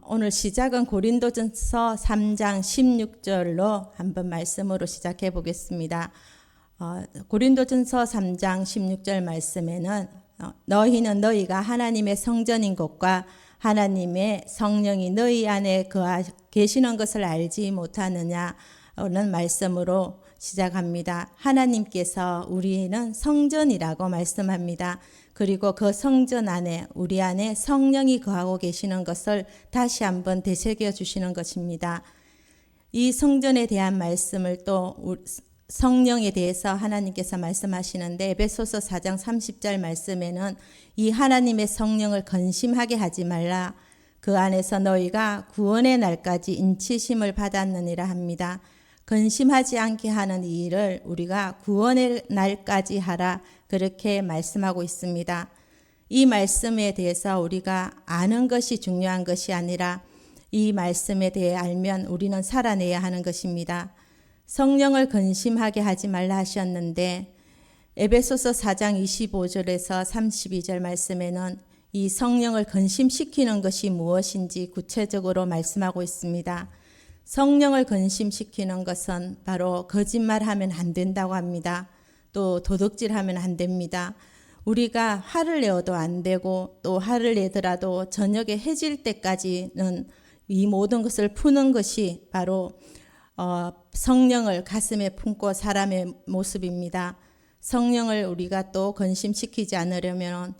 오늘 시작은 고린도전서 3장 16절로 한번 말씀으로 시작해 보겠습니다. 고린도전서 3장 16절 말씀에는 너희는 너희가 하나님의 성전인 것과 하나님의 성령이 너희 안에 계시는 것을 알지 못하느냐는 말씀으로 시작합니다. 하나님께서 우리는 성전이라고 말씀합니다. 그리고 그 성전 안에 우리 안에 성령이 거하고 계시는 것을 다시 한번 되새겨 주시는 것입니다. 이 성전에 대한 말씀을 또 성령에 대해서 하나님께서 말씀하시는데 에베소서 4장 30절 말씀에는 이 하나님의 성령을 근심하게 하지 말라. 그 안에서 너희가 구원의 날까지 인치심을 받았느니라 합니다. 근심하지 않게 하는 이 일을 우리가 구원의 날까지 하라, 그렇게 말씀하고 있습니다. 이 말씀에 대해서 우리가 아는 것이 중요한 것이 아니라 이 말씀에 대해 알면 우리는 살아내야 하는 것입니다. 성령을 근심하게 하지 말라 하셨는데 에베소서 4장 25절에서 32절 말씀에는 이 성령을 근심시키는 것이 무엇인지 구체적으로 말씀하고 있습니다. 성령을 근심시키는 것은 바로 거짓말하면 안 된다고 합니다. 또 도둑질하면 안 됩니다. 우리가 화를 내어도 안 되고 또 화를 내더라도 저녁에 해질 때까지는 이 모든 것을 푸는 것이 바로 성령을 가슴에 품고 사람의 모습입니다. 성령을 우리가 또 근심시키지 않으려면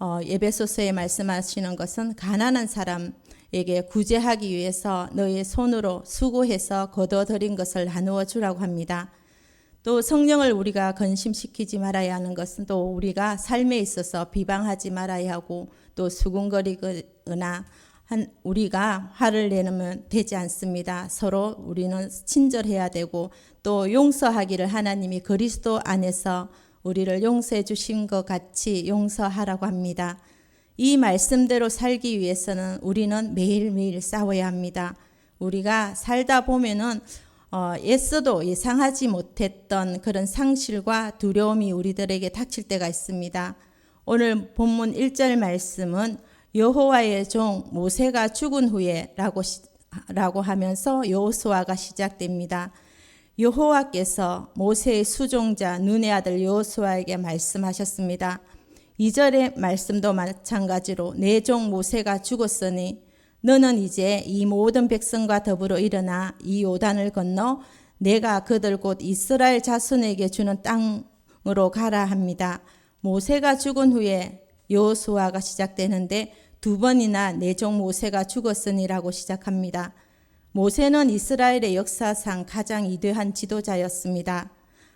에베소서에 말씀하시는 것은 가난한 사람에게 구제하기 위해서 너의 손으로 수고해서 거둬들인 것을 나누어 주라고 합니다. 또 성령을 우리가 근심시키지 말아야 하는 것은 또 우리가 삶에 있어서 비방하지 말아야 하고 또 수군거리거나 우리가 화를 내면 되지 않습니다. 서로 우리는 친절해야 되고 또 용서하기를 하나님이 그리스도 안에서 우리를 용서해 주신 것 같이 용서하라고 합니다. 이 말씀대로 살기 위해서는 우리는 매일매일 싸워야 합니다. 우리가 살다 보면은 애써도 예상하지 못했던 그런 상실과 두려움이 우리들에게 닥칠 때가 있습니다. 오늘 본문 1절 말씀은 여호와의 종 모세가 죽은 후에 라고 하면서 여호수아가 시작됩니다. 여호와께서 모세의 수종자 눈의 아들 여호수아에게 말씀하셨습니다. 2절의 말씀도 마찬가지로 내 종 모세가 죽었으니 너는 이제 이 모든 백성과 더불어 일어나 이 요단을 건너 내가 그들 곧 이스라엘 자손에게 주는 땅으로 가라 합니다. 모세가 죽은 후에 여호수아가 시작되는데 두 번이나 내 종 모세가 죽었으니라고 시작합니다. 모세는 이스라엘의 역사상 가장 위대한 지도자였습니다.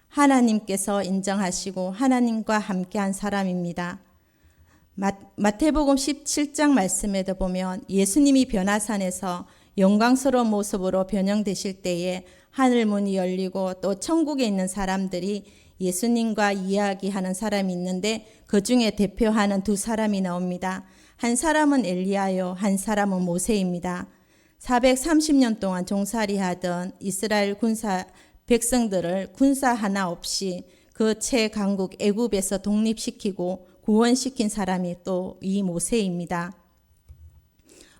하나님께서 인정하시고 하나님과 함께한 사람입니다. 마태복음 17장 말씀에도 보면 예수님이 변화산에서 영광스러운 모습으로 변형되실 때에 하늘문이 열리고 또 천국에 있는 사람들이 예수님과 이야기하는 사람이 있는데 그 중에 대표하는 두 사람이 나옵니다. 한 사람은 엘리야요, 한 사람은 모세입니다. 430년 동안 종살이하던 이스라엘 백성들을 군사 하나 없이 그 최강국 애굽에서 독립시키고 구원시킨 사람이 또 이 모세입니다.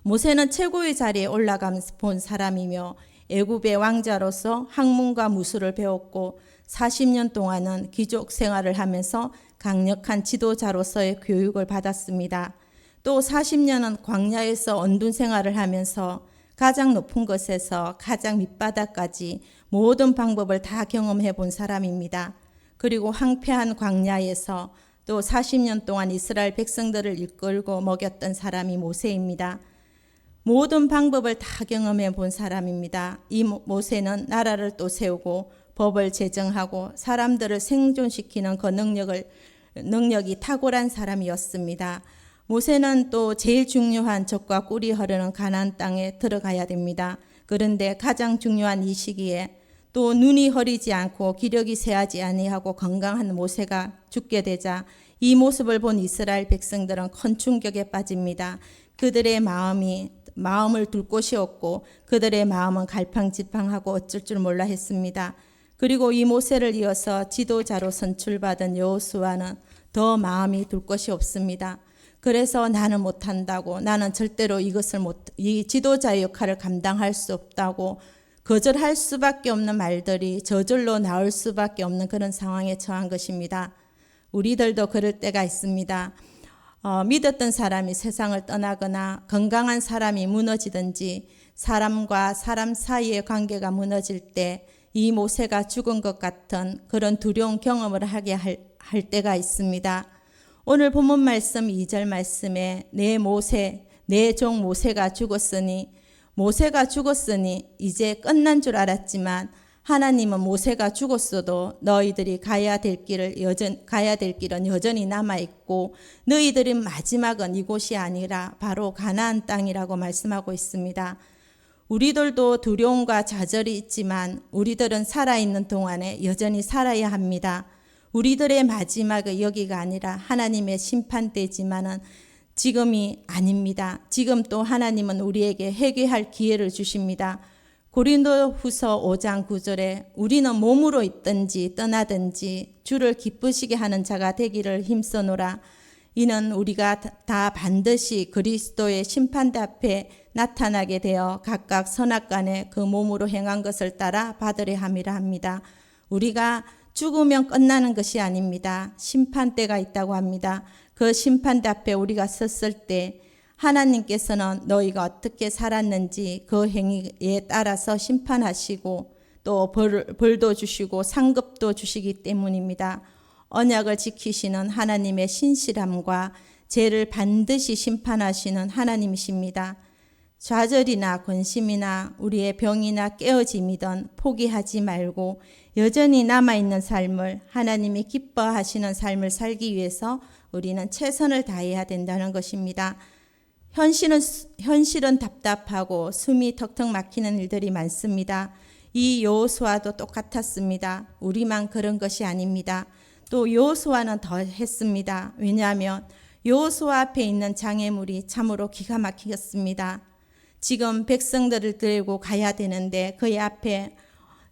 모세는 최고의 자리에 올라가면서 본 사람이며 애굽의 왕자로서 학문과 무술을 배웠고 40년 동안은 귀족 생활을 하면서 강력한 지도자로서의 교육을 받았습니다. 또 40년은 광야에서 언둔 생활을 하면서 가장 높은 곳에서 가장 밑바닥까지 모든 방법을 다 경험해 본 사람입니다. 그리고 황폐한 광야에서 또 40년 동안 이스라엘 백성들을 이끌고 먹였던 사람이 모세입니다. 모든 방법을 다 경험해 본 사람입니다. 이 모세는 나라를 또 세우고 법을 제정하고 사람들을 생존시키는 그 능력이 탁월한 사람이었습니다. 모세는 또 제일 중요한 젖과 꿀이 흐르는 가나안 땅에 들어가야 됩니다. 그런데 가장 중요한 이 시기에 또 눈이 흐리지 않고 기력이 쇠하지 아니하고 건강한 모세가 죽게 되자 이 모습을 본 이스라엘 백성들은 큰 충격에 빠집니다. 그들의 마음을 둘 곳이 없고 그들의 마음은 갈팡질팡하고 어쩔 줄 몰라 했습니다. 그리고 이 모세를 이어서 지도자로 선출받은 여호수아는 더 마음이 둘 곳이 없습니다. 그래서 나는 못한다고, 나는 절대로 이 지도자의 역할을 감당할 수 없다고 거절할 수밖에 없는 말들이 저절로 나올 수밖에 없는 그런 상황에 처한 것입니다. 우리들도 그럴 때가 있습니다. 믿었던 사람이 세상을 떠나거나 건강한 사람이 무너지든지 사람과 사람 사이의 관계가 무너질 때 이 모세가 죽은 것 같은 그런 두려운 경험을 하게 할 때가 있습니다. 오늘 본문 말씀 2절 말씀에 내 종 모세가 죽었으니 이제 끝난 줄 알았지만 하나님은 모세가 죽었어도 너희들이 가야 될 길은 여전히 남아 있고 너희들의 마지막은 이곳이 아니라 바로 가나안 땅이라고 말씀하고 있습니다. 우리들도 두려움과 좌절이 있지만 우리들은 살아있는 동안에 여전히 살아야 합니다. 우리들의 마지막은 여기가 아니라 하나님의 심판대지만은 지금이 아닙니다. 지금 또 하나님은 우리에게 회개할 기회를 주십니다. 고린도후서 5장 9절에 우리는 몸으로 있든지 떠나든지 주를 기쁘시게 하는 자가 되기를 힘써노라. 이는 우리가 다 반드시 그리스도의 심판대 앞에 나타나게 되어 각각 선악간에 그 몸으로 행한 것을 따라 받으려 함이라 합니다. 우리가 죽으면 끝나는 것이 아닙니다. 심판대가 있다고 합니다. 그 심판대 앞에 우리가 섰을 때 하나님께서는 너희가 어떻게 살았는지 그 행위에 따라서 심판하시고 또 벌도 주시고 상급도 주시기 때문입니다. 언약을 지키시는 하나님의 신실함과 죄를 반드시 심판하시는 하나님이십니다. 좌절이나 근심이나 우리의 병이나 깨어짐이든 포기하지 말고 여전히 남아있는 삶을 하나님이 기뻐하시는 삶을 살기 위해서 우리는 최선을 다해야 된다는 것입니다. 현실은 답답하고 숨이 턱턱 막히는 일들이 많습니다. 이 여호수아도 똑같았습니다. 우리만 그런 것이 아닙니다. 또 여호수아는 더 했습니다. 왜냐하면 여호수아 앞에 있는 장애물이 참으로 기가 막히겠습니다. 지금 백성들을 들고 가야 되는데 그의 앞에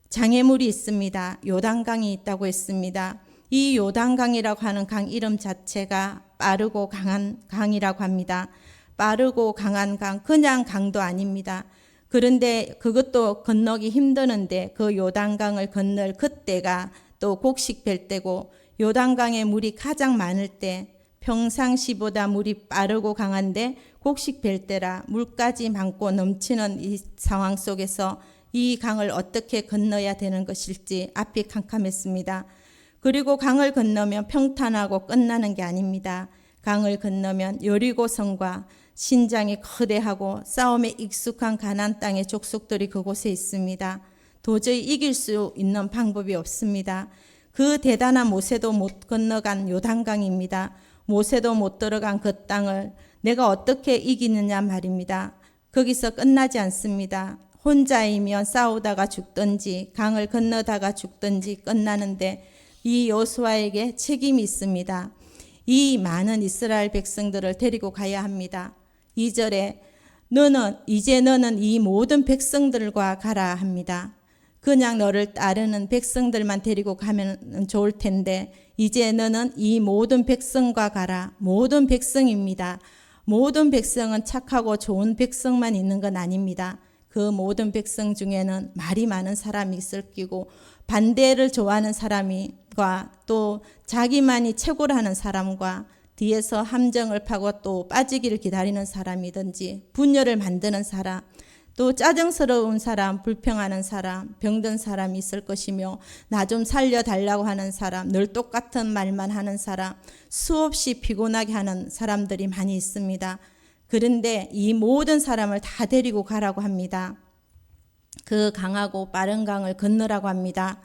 장애물이 있습니다. 요단강이 있다고 했습니다. 이 요단강이라고 하는 강 이름 자체가 빠르고 강한 강이라고 합니다. 빠르고 강한 강, 그냥 강도 아닙니다. 그런데 그것도 건너기 힘드는데 그 요단강을 건널 그때가 또 곡식벨 때고 요단강에 물이 가장 많을 때 평상시보다 물이 빠르고 강한데 곡식벨 때라 물까지 많고 넘치는 이 상황 속에서 이 강을 어떻게 건너야 되는 것일지 앞이 캄캄했습니다. 그리고 강을 건너면 평탄하고 끝나는 게 아닙니다. 강을 건너면 여리고성과 신장이 거대하고 싸움에 익숙한 가나안 땅의 족속들이 그곳에 있습니다. 도저히 이길 수 있는 방법이 없습니다. 그 대단한 모세도 못 건너간 요단강입니다. 모세도 못 들어간 그 땅을 내가 어떻게 이기느냐 말입니다. 거기서 끝나지 않습니다. 혼자이면 싸우다가 죽든지 강을 건너다가 죽든지 끝나는데 이 여호수아에게 책임이 있습니다. 이 많은 이스라엘 백성들을 데리고 가야 합니다. 2절에 너는 이 모든 백성들과 가라 합니다. 그냥 너를 따르는 백성들만 데리고 가면 좋을 텐데 이제 너는 이 모든 백성과 가라. 모든 백성입니다. 모든 백성은 착하고 좋은 백성만 있는 건 아닙니다. 그 모든 백성 중에는 말이 많은 사람이 있을 끼고 반대를 좋아하는 사람과 또 자기만이 최고라는 사람과 뒤에서 함정을 파고 또 빠지기를 기다리는 사람이든지 분열을 만드는 사람, 또 짜증스러운 사람, 불평하는 사람, 병든 사람이 있을 것이며 나 좀 살려달라고 하는 사람, 늘 똑같은 말만 하는 사람, 수없이 피곤하게 하는 사람들이 많이 있습니다. 그런데 이 모든 사람을 다 데리고 가라고 합니다. 그 강하고 빠른 강을 건너라고 합니다.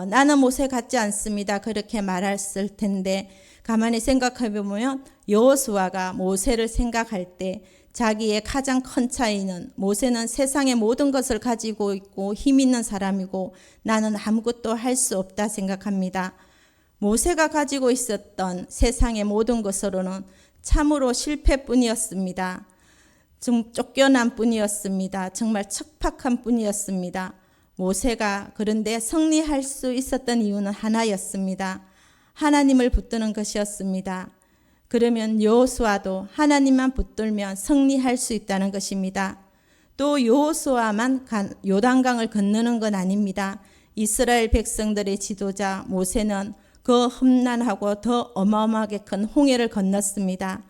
나는 모세 같지 않습니다. 그렇게 말했을 텐데 가만히 생각해 보면 여호수아가 모세를 생각할 때 자기의 가장 큰 차이는 모세는 세상의 모든 것을 가지고 있고 힘 있는 사람이고 나는 아무것도 할 수 없다 생각합니다. 모세가 가지고 있었던 세상의 모든 것으로는 참으로 실패뿐이었습니다. 좀 쫓겨난 뿐이었습니다. 정말 척박한 뿐이었습니다. 모세가 그런데 승리할 수 있었던 이유는 하나였습니다. 하나님을 붙드는 것이었습니다. 그러면 여호수아도 하나님만 붙들면 승리할 수 있다는 것입니다. 또 여호수아만 요단강을 건너는 건 아닙니다. 이스라엘 백성들의 지도자 모세는 그 험난하고 더 어마어마하게 큰 홍해를 건넜습니다.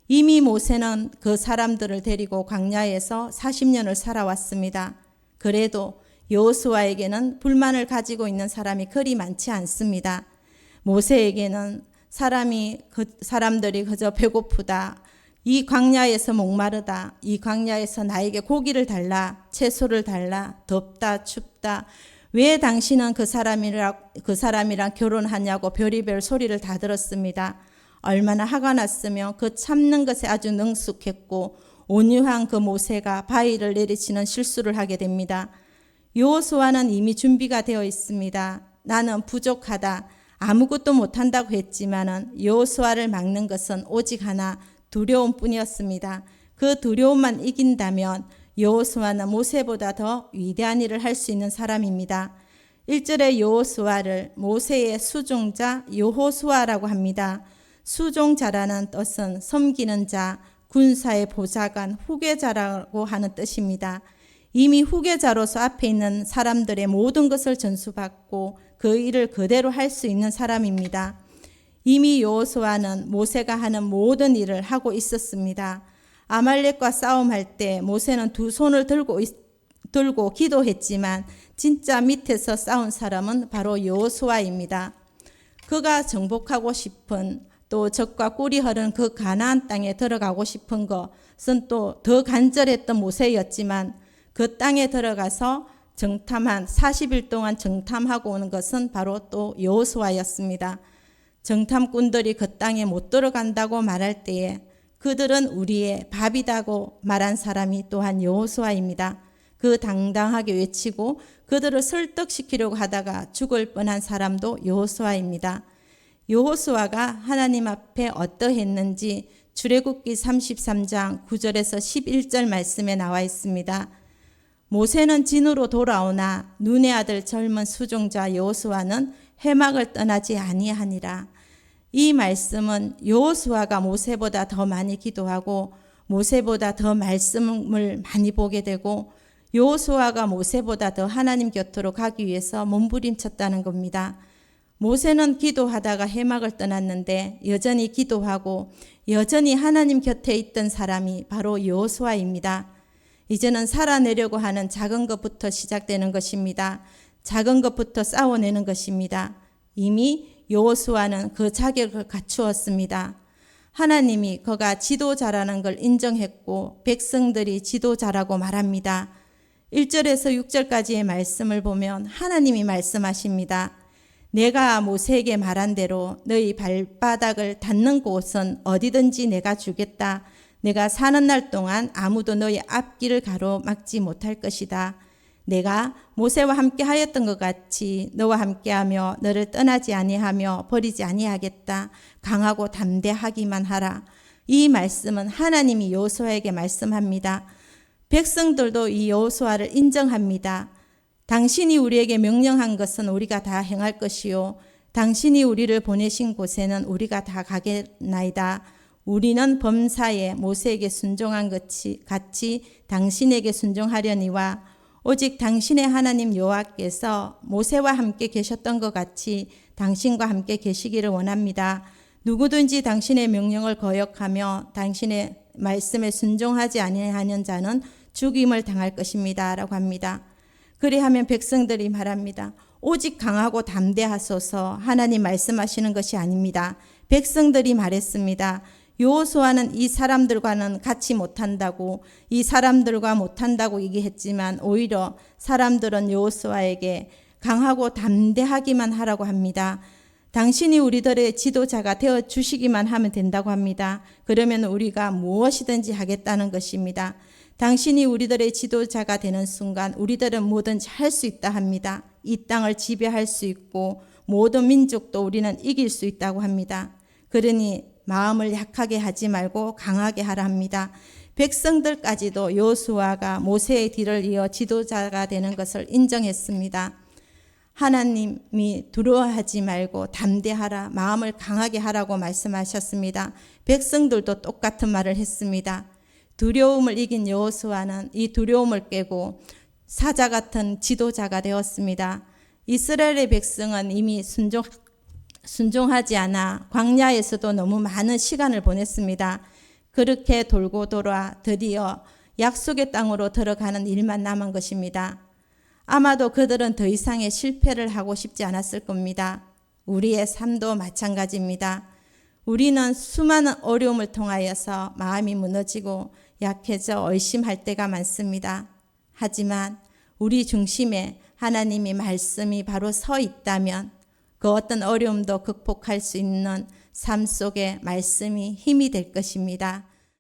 이미 모세는 그 사람들을 데리고 광야에서 40년을 살아왔습니다. 그래도 여호수아에게는 불만을 가지고 있는 사람이 그리 많지 않습니다. 모세에게는 사람들이 그저 배고프다, 이 광야에서 목마르다, 이 광야에서 나에게 고기를 달라, 채소를 달라, 덥다, 춥다, 왜 당신은 그 사람이랑 결혼하냐고 별의별 소리를 다 들었습니다. 얼마나 화가 났으며 그 참는 것에 아주 능숙했고 온유한 그 모세가 바위를 내리치는 실수를 하게 됩니다. 여호수아는 이미 준비가 되어 있습니다. 나는 부족하다, 아무것도 못한다고 했지만은 여호수아를 막는 것은 오직 하나, 두려움뿐이었습니다. 그 두려움만 이긴다면 여호수아는 모세보다 더 위대한 일을 할 수 있는 사람입니다. 1절에 여호수아를 모세의 수종자 여호수아라고 합니다. 수종자라는 뜻은 섬기는 자, 군사의 보좌관, 후계자라고 하는 뜻입니다. 이미 후계자로서 앞에 있는 사람들의 모든 것을 전수받고 그 일을 그대로 할 수 있는 사람입니다. 이미 여호수아는 모세가 하는 모든 일을 하고 있었습니다. 아말렉과 싸움할 때 모세는 두 손을 들고 기도했지만 진짜 밑에서 싸운 사람은 바로 여호수아입니다. 그가 정복하고 싶은, 또 적과 꿀이 흐르는 그 가나안 땅에 들어가고 싶은 것은 또 더 간절했던 모세였지만 그 땅에 들어가서 40일 동안 정탐하고 오는 것은 바로 또 여호수아였습니다. 정탐꾼들이 그 땅에 못 들어간다고 말할 때에 그들은 우리의 밥이다고 말한 사람이 또한 여호수아입니다. 그 당당하게 외치고 그들을 설득시키려고 하다가 죽을 뻔한 사람도 여호수아입니다. 여호수아가 하나님 앞에 어떠했는지 출애굽기 33장 9절에서 11절 말씀에 나와 있습니다. 모세는 진으로 돌아오나 눈의 아들 젊은 수종자 여호수아는 회막을 떠나지 아니하니라. 이 말씀은 여호수아가 모세보다 더 많이 기도하고 모세보다 더 말씀을 많이 보게 되고 여호수아가 모세보다 더 하나님 곁으로 가기 위해서 몸부림쳤다는 겁니다. 모세는 기도하다가 회막을 떠났는데 여전히 기도하고 여전히 하나님 곁에 있던 사람이 바로 여호수아입니다. 이제는 살아내려고 하는 작은 것부터 시작되는 것입니다. 작은 것부터 싸워내는 것입니다. 이미 여호수아는 그 자격을 갖추었습니다. 하나님이 그가 지도자라는 걸 인정했고 백성들이 지도자라고 말합니다. 1절에서 6절까지의 말씀을 보면 하나님이 말씀하십니다. 내가 모세에게 말한 대로 너희 발바닥을 닿는 곳은 어디든지 내가 주겠다. 내가 사는 날 동안 아무도 너희 앞길을 가로막지 못할 것이다. 내가 모세와 함께 하였던 것 같이 너와 함께하며 너를 떠나지 아니하며 버리지 아니하겠다. 강하고 담대하기만 하라. 이 말씀은 하나님이 여호수아에게 말씀합니다. 백성들도 이 여호수아를 인정합니다. 당신이 우리에게 명령한 것은 우리가 다 행할 것이요 당신이 우리를 보내신 곳에는 우리가 다 가겠나이다. 우리는 범사에 모세에게 순종한 같이 당신에게 순종하려니와 오직 당신의 하나님 여호와께서 모세와 함께 계셨던 것 같이 당신과 함께 계시기를 원합니다. 누구든지 당신의 명령을 거역하며 당신의 말씀에 순종하지 아니하는 자는 죽임을 당할 것입니다. 라고 합니다. 그리하면 백성들이 말합니다. 오직 강하고 담대하소서. 하나님 말씀하시는 것이 아닙니다. 백성들이 말했습니다. 여호수아는 이 사람들과는 같이 못한다고, 이 사람들과 못한다고 얘기했지만 오히려 사람들은 여호수아에게 강하고 담대하기만 하라고 합니다. 당신이 우리들의 지도자가 되어 주시기만 하면 된다고 합니다. 그러면 우리가 무엇이든지 하겠다는 것입니다. 당신이 우리들의 지도자가 되는 순간 우리들은 뭐든지 할 수 있다 합니다. 이 땅을 지배할 수 있고 모든 민족도 우리는 이길 수 있다고 합니다. 그러니 마음을 약하게 하지 말고 강하게 하라 합니다. 백성들까지도 여호수아가 모세의 뒤를 이어 지도자가 되는 것을 인정했습니다. 하나님이 두려워하지 말고 담대하라, 마음을 강하게 하라고 말씀하셨습니다. 백성들도 똑같은 말을 했습니다. 두려움을 이긴 여호수아는 이 두려움을 깨고 사자 같은 지도자가 되었습니다. 이스라엘의 백성은 이미 순종하지 않아 광야에서도 너무 많은 시간을 보냈습니다. 그렇게 돌고 돌아 드디어 약속의 땅으로 들어가는 일만 남은 것입니다. 아마도 그들은 더 이상의 실패를 하고 싶지 않았을 겁니다. 우리의 삶도 마찬가지입니다. 우리는 수많은 어려움을 통하여서 마음이 무너지고 약해져 의심할 때가 많습니다. 하지만 우리 중심에 하나님의 말씀이 바로 서 있다면 그 어떤 어려움도 극복할 수 있는 삶 속에 말씀이 힘이 될 것입니다.